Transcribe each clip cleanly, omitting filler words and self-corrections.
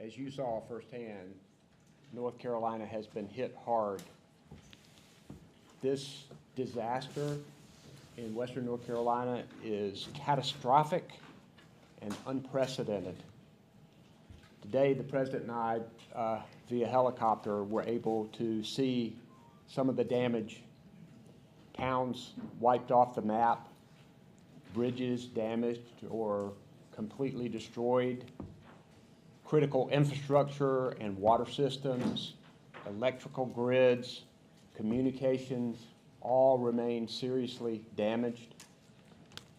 as you saw firsthand, North Carolina has been hit hard. This disaster in Western North Carolina is catastrophic and unprecedented. Today, the President and I, via helicopter, were able to see some of the damage. Towns wiped off the map, bridges damaged or completely destroyed, critical infrastructure and water systems, electrical grids, communications, all remain seriously damaged.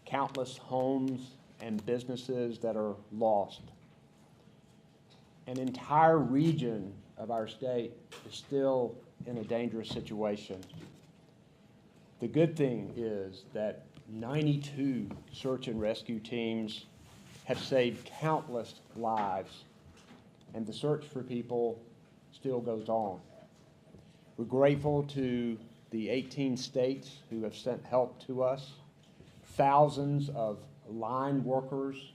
Countless homes and businesses that are lost. An entire region of our state is still in a dangerous situation. The good thing is that 92 search and rescue teams have saved countless lives, and the search for people still goes on. We're grateful to the 18 states who have sent help to us, thousands of line workers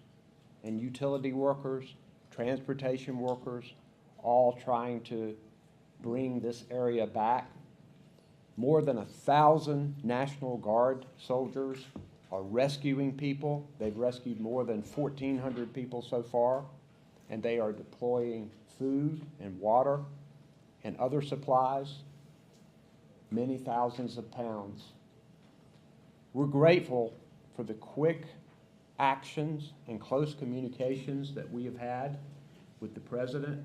and utility workers, transportation workers, all trying to bring this area back. More than 1,000 National Guard soldiers are rescuing people. They've rescued more than 1,400 people so far, and they are deploying food and water and other supplies, many thousands of pounds. We're grateful for the quick actions and close communications that we have had with the President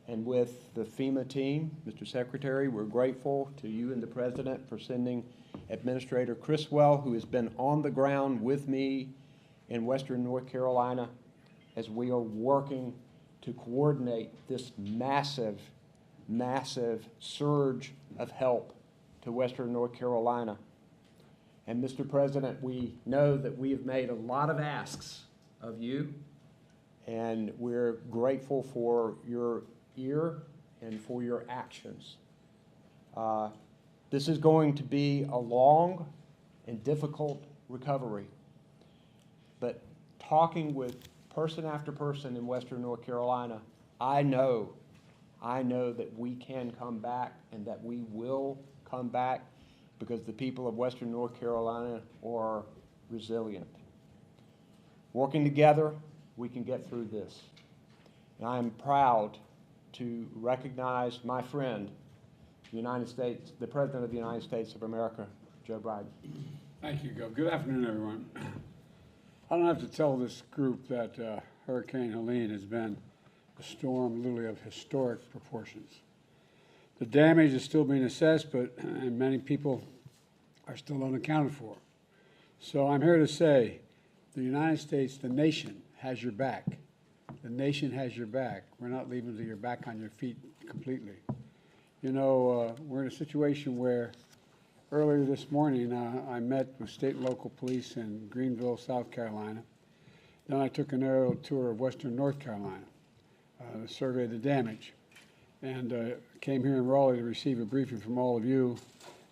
and with the FEMA team. Mr. Secretary, we're grateful to you and the President for sending Administrator Criswell, who has been on the ground with me in Western North Carolina as we are working to coordinate this massive, massive surge of help to Western North Carolina. And Mr. President, we know that we have made a lot of asks of you, and we're grateful for your ear and for your actions. This is going to be a long and difficult recovery, but talking with person after person in Western North Carolina, I know that we can come back and that we will come back because the people of Western North Carolina are resilient. Working together, we can get through this. And I am proud to recognize my friend, the President of the United States of America, Joe Biden. Thank you, Gov. Good afternoon, everyone. I don't have to tell this group that Hurricane Helene has been a storm literally of historic proportions. The damage is still being assessed, and many people are still unaccounted for. So I'm here to say the United States, the nation, has your back. The nation has your back. We're not leaving until you're back on your feet completely. You know, we're in a situation where earlier this morning I met with state and local police in Greenville, South Carolina. Then I took an aerial tour of Western North Carolina to survey the damage. And came here in Raleigh to receive a briefing from all of you.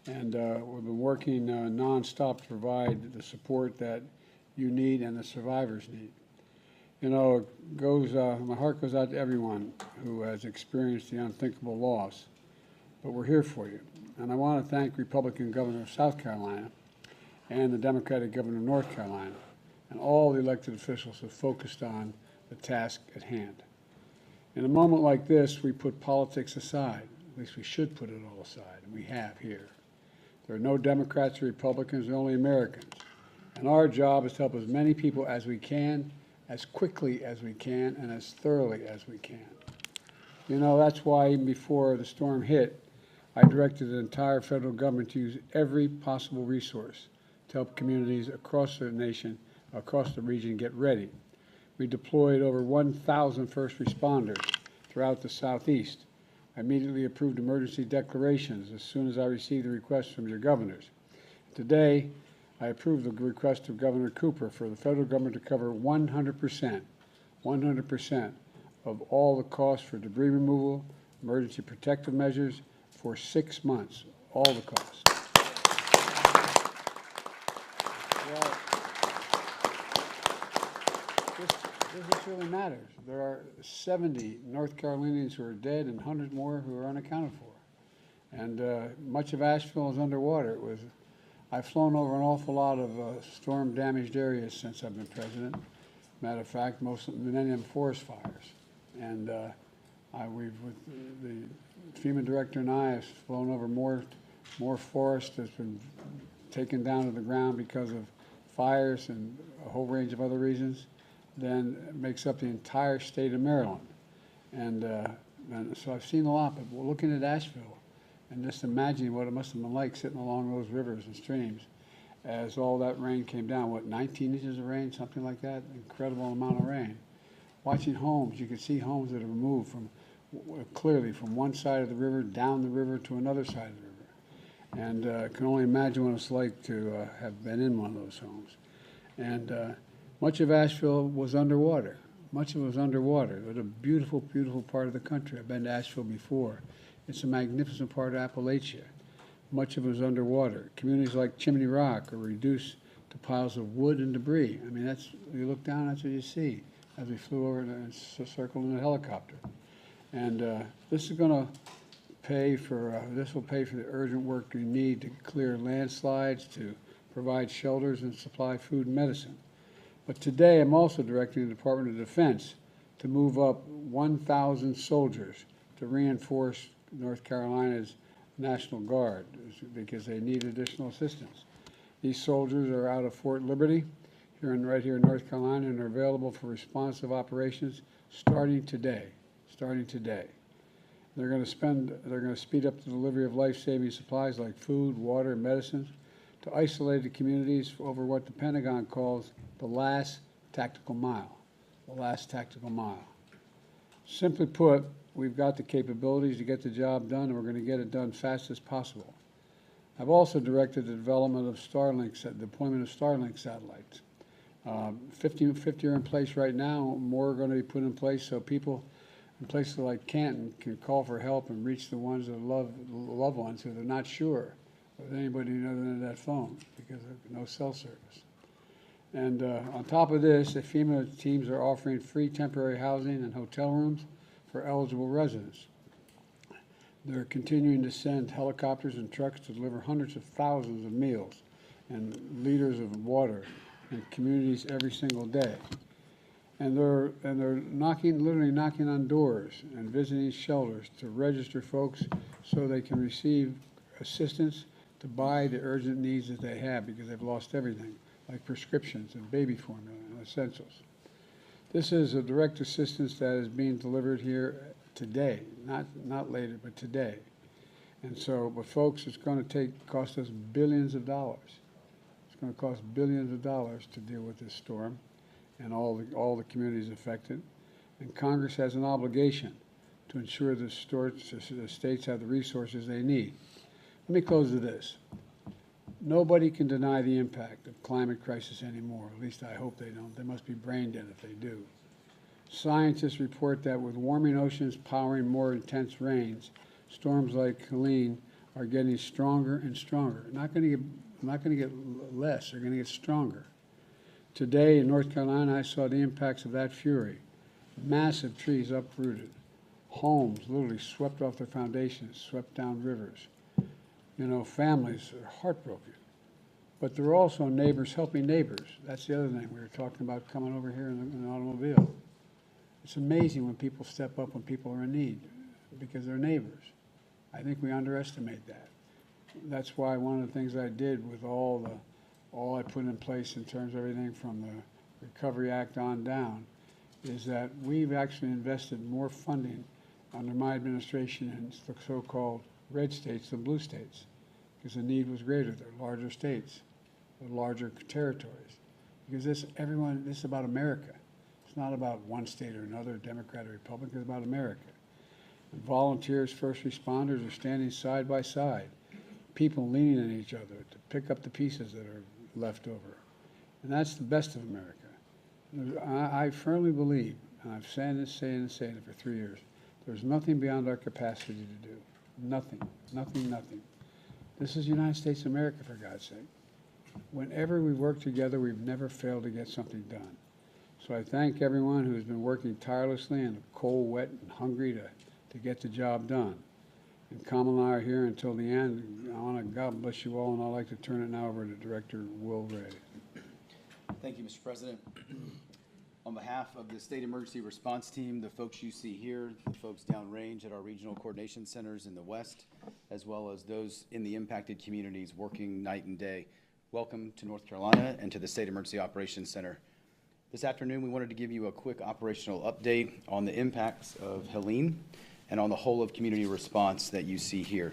And we've been working nonstop to provide the support that you need and the survivors need. You know, my heart goes out to everyone who has experienced the unthinkable loss, but we're here for you. And I want to thank Republican Governor of South Carolina and the Democratic Governor of North Carolina and all the elected officials who focused on the task at hand. In a moment like this, we put politics aside. At least we should put it all aside, and we have here. There are no Democrats or Republicans, there are only Americans. And our job is to help as many people as we can, as quickly as we can, and as thoroughly as we can. You know, that's why even before the storm hit, I directed the entire federal government to use every possible resource to help communities across the nation, across the region, get ready. We deployed over 1,000 first responders throughout the Southeast. I immediately approved emergency declarations as soon as I received the request from your governors. Today, I approved the request of Governor Cooper for the federal government to cover 100% of all the costs for debris removal, emergency protective measures for 6 months, all the costs. This of this really matters. There are 70 North Carolinians who are dead and 100 more who are unaccounted for. And much of Asheville is underwater. I've flown over an awful lot of storm-damaged areas since I've been president. Matter of fact, most of many of them forest fires. And with the FEMA director and I have flown over more forest that's been taken down to the ground because of fires and a whole range of other reasons than makes up the entire state of Maryland. And so I've seen a lot, but looking at Asheville and just imagining what it must have been like sitting along those rivers and streams as all that rain came down, what, 19 inches of rain, something like that, incredible amount of rain. Watching homes, you could see homes that are moved from clearly from one side of the river down the river to another side of the river. And can only imagine what it's like to have been in one of those homes. And much of Asheville was underwater. Much of it was underwater. It was a beautiful, beautiful part of the country. I've been to Asheville before. It's a magnificent part of Appalachia. Much of it was underwater. Communities like Chimney Rock are reduced to piles of wood and debris. I mean, you look down, that's what you see as we flew over and circled in a helicopter. And this is going to pay for, this will pay for the urgent work we need to clear landslides, to provide shelters and supply food and medicine. But today I'm also directing the Department of Defense to move up 1,000 soldiers to reinforce North Carolina's National Guard because they need additional assistance. These soldiers are out of Fort Liberty right here in North Carolina and are available for responsive operations starting today. They're going to speed up the delivery of life-saving supplies like food, water, and medicines to isolated communities over what the Pentagon calls the last tactical mile. The last tactical mile. Simply put, we've got the capabilities to get the job done, and we're going to get it done fast as possible. I've also directed the development of deployment of Starlink satellites. 50 are in place right now. More are going to be put in place so people in places like Canton can call for help and reach the ones that loved ones who they're not sure of anybody other than that phone because of no cell service. And on top of this, the FEMA teams are offering free temporary housing and hotel rooms for eligible residents. They're continuing to send helicopters and trucks to deliver hundreds of thousands of meals and liters of water in communities every single day. And they're literally knocking on doors and visiting shelters to register folks so they can receive assistance to buy the urgent needs that they have because they've lost everything, like prescriptions and baby formula and essentials. This is a direct assistance that is being delivered here today, not later, but today. And so, but folks, it's going to cost us billions of dollars. It's going to cost billions of dollars to deal with this storm and all the communities affected. And Congress has an obligation to ensure the states have the resources they need. Let me close with this. Nobody can deny the impact of climate crisis anymore. At least I hope they don't. They must be brain dead if they do. Scientists report that with warming oceans powering more intense rains, storms like Helene are getting stronger and stronger. Not going to get less. They're going to get stronger. Today in North Carolina, I saw the impacts of that fury. Massive trees uprooted. Homes literally swept off their foundations, swept down rivers. You know, families are heartbroken. But there are also neighbors helping neighbors. That's the other thing. We were talking about coming over here in an automobile. It's amazing when people step up when people are in need because they're neighbors. I think we underestimate that. That's why one of the things I did with all I put in place in terms of everything from the Recovery Act on down is that we've actually invested more funding under my administration in the so-called red states than blue states because the need was greater. They're larger states, they're larger territories. Because this is about America. It's not about one state or another, Democrat or Republican, it's about America. And volunteers, first responders are standing side by side, people leaning on each other to pick up the pieces that are left over. And that's the best of America. I firmly believe, and I've saying it for 3 years, there's nothing beyond our capacity to do. Nothing. This is the United States of America, for God's sake. Whenever we work together, we've never failed to get something done. So I thank everyone who has been working tirelessly in the cold, wet, and hungry to get the job done. And Kamal and I are here until the end. I want to God bless you all, and I'd like to turn it now over to Director Will Ray. Thank you, Mr. President. On behalf of the State Emergency Response Team, the folks you see here, the folks downrange at our regional coordination centers in the West, as well as those in the impacted communities working night and day, welcome to North Carolina and to the State Emergency Operations Center. This afternoon, we wanted to give you a quick operational update on the impacts of Helene and on the whole of community response that you see here.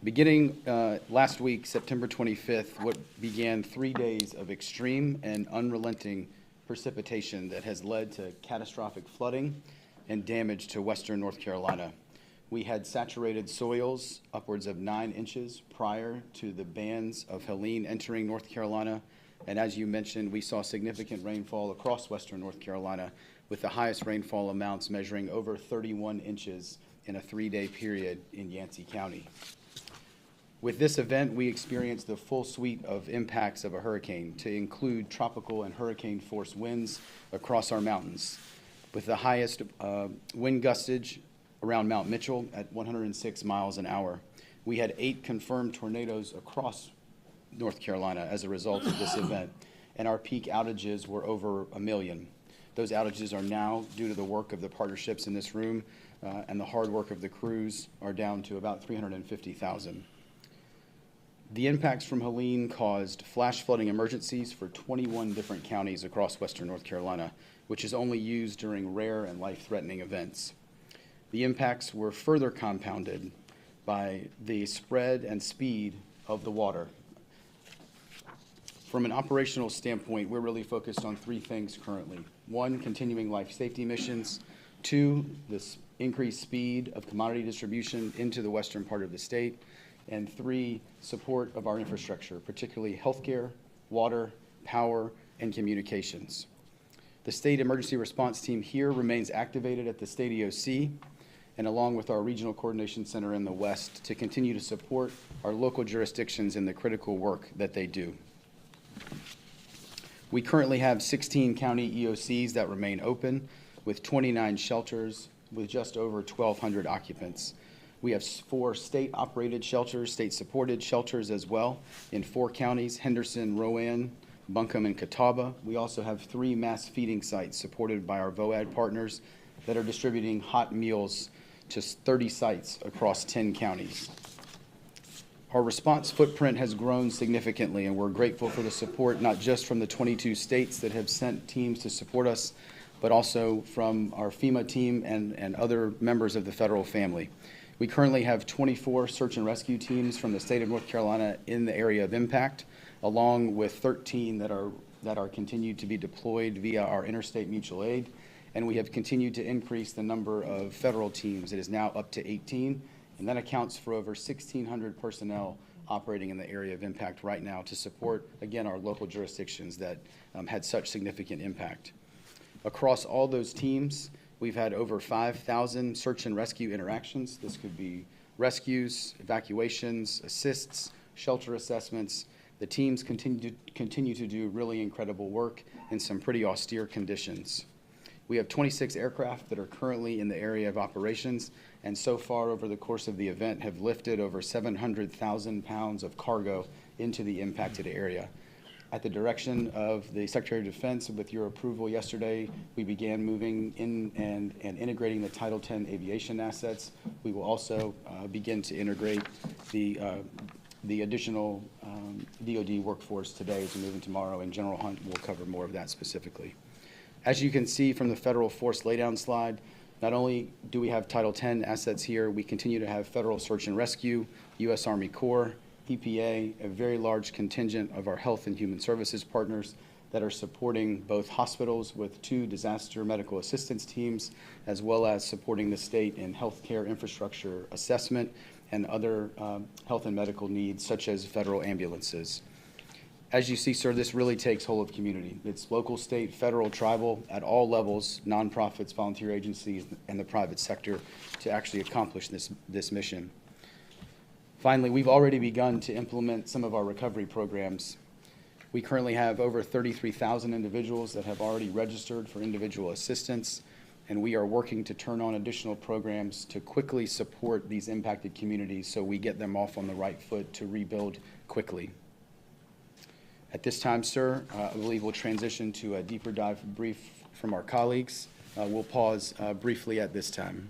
Beginning last week, September 25th, what began 3 days of extreme and unrelenting precipitation that has led to catastrophic flooding and damage to western North Carolina. We had saturated soils upwards of 9 inches prior to the bands of Helene entering North Carolina. And as you mentioned, we saw significant rainfall across western North Carolina, with the highest rainfall amounts measuring over 31 inches in a 3-day period in Yancey County. With this event, we experienced the full suite of impacts of a hurricane, to include tropical and hurricane force winds across our mountains, with the highest wind gustage around Mount Mitchell at 106 miles an hour. We had 8 confirmed tornadoes across North Carolina as a result of this event, and our peak outages were over 1 million. Those outages are now, due to the work of the partnerships in this room and the hard work of the crews, are down to about 350,000. The impacts from Helene caused flash flooding emergencies for 21 different counties across western North Carolina, which is only used during rare and life-threatening events. The impacts were further compounded by the spread and speed of the water. From an operational standpoint, we're really focused on 3 things currently. 1, continuing life safety missions. 2, this increased speed of commodity distribution into the western part of the state. And 3, support of our infrastructure, particularly healthcare, water, power, and communications. The State Emergency Response Team here remains activated at the State EOC, and along with our Regional Coordination Center in the West, to continue to support our local jurisdictions in the critical work that they do. We currently have 16 county EOCs that remain open, with 29 shelters with just over 1,200 occupants. We have 4 state-operated shelters, state-supported shelters as well, in 4 counties: Henderson, Rowan, Buncombe, and Catawba. We also have 3 mass feeding sites supported by our VOAD partners that are distributing hot meals to 30 sites across 10 counties. Our response footprint has grown significantly, and we're grateful for the support not just from the 22 states that have sent teams to support us, but also from our FEMA team and other members of the federal family. We currently have 24 search and rescue teams from the state of North Carolina in the area of impact, along with 13 that are continued to be deployed via our interstate mutual aid. And we have continued to increase the number of federal teams. It is now up to 18, and that accounts for over 1,600 personnel operating in the area of impact right now to support, again, our local jurisdictions that had such significant impact. Across all those teams, we've had over 5,000 search and rescue interactions. This could be rescues, evacuations, assists, shelter assessments. The teams continue to do really incredible work in some pretty austere conditions. We have 26 aircraft that are currently in the area of operations, and so far over the course of the event have lifted over 700,000 pounds of cargo into the impacted area. At the direction of the Secretary of Defense, with your approval yesterday, we began moving in and integrating the Title X aviation assets. We will also begin to integrate the additional DoD workforce today as we move in tomorrow, and General Hunt will cover more of that specifically. As you can see from the federal force laydown slide, not only do we have Title X assets here, we continue to have federal search and rescue, U.S. Army Corps, EPA, a very large contingent of our health and human services partners that are supporting both hospitals with 2 disaster medical assistance teams, as well as supporting the state in healthcare infrastructure assessment and other health and medical needs, such as federal ambulances. As you see, sir, this really takes whole of community. It's local, state, federal, tribal, at all levels, nonprofits, volunteer agencies, and the private sector to actually accomplish this mission. Finally, we've already begun to implement some of our recovery programs. We currently have over 33,000 individuals that have already registered for individual assistance, and we are working to turn on additional programs to quickly support these impacted communities so we get them off on the right foot to rebuild quickly. At this time, sir, I believe we'll transition to a deeper dive brief from our colleagues. We'll pause briefly at this time.